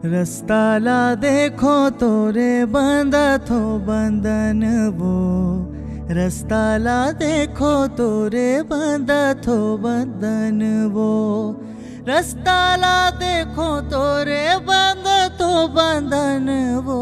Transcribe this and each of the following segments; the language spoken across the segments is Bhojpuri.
रस्ताला देखो तोरे बंदा थो बंधन वो। रस्ताला देखो तोरे बंदा थो बंधन वो। रस्ताला देखो तोरे बंदा थो बंधन वो।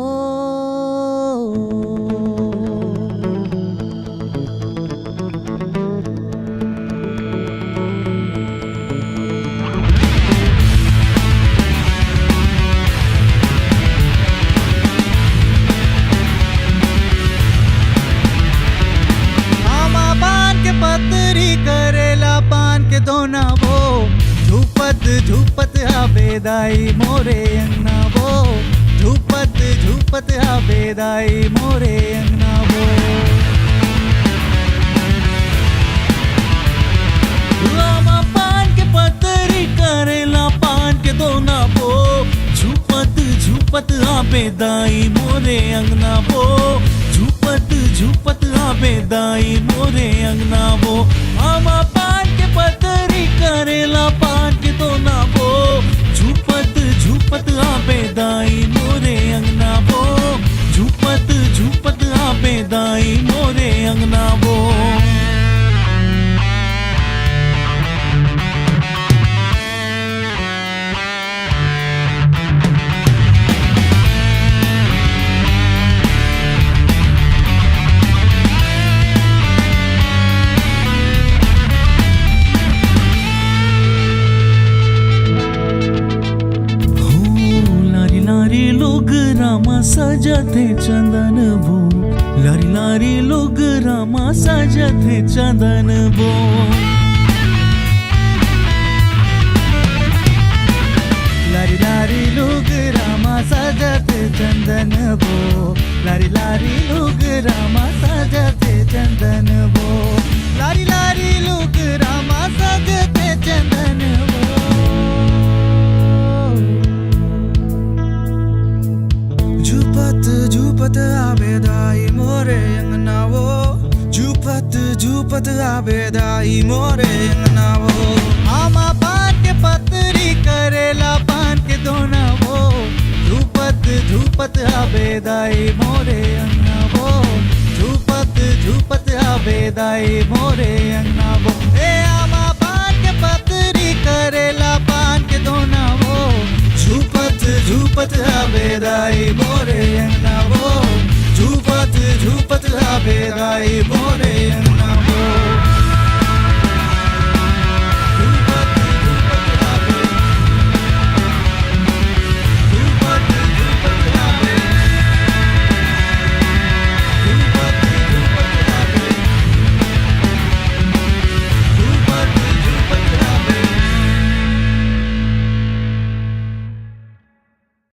पतरी करेला पान के दोना वो। झूपत झूपत आबेदाई मोरे अंगना वो। झूपत झूपत आबेदाई मोरे अंगना वो। लामा पान के पतरी करेला पान के दोना वो। झूपत झूपत आबेदाई मोरे अंगना वो। झूपत झूपत आबेदाई मोरे अंगना वो। आमा पान के पतरी करेला पान के दोना वो। झूपत झूपत आबेदाई मोरे अंगना वो। झूपत झूपत आबेदाई मोरे अंगना वो। लोग रामा सजते चंदन वो। लारी लारी लोग रामा सजते चंदन वो। लारी लारी लोग रामा सजते चंदन वो। लारी लारी लोग रामा सजते चंदन वो। लारी लारी लोग रामा सजते चंदन वो। झूपत झूपत आबेदाई मोरे अंगना वो। झूपत झूपत आबेदाई मोरे अंगना वो। आमा पान के पतरी करेला पान के दोना वो। झूपत झूपत आबेदाई मोरे अंगना वो। झूपत झूपत आबेदाई मोरे अंगना वो। ए आमा पान के पतरी करेला पान के दोना वो। झूपत झूपत आबेदाई मोरे अंगना वो। झूपत झूपत आबेदाई मोरे अंगना वो।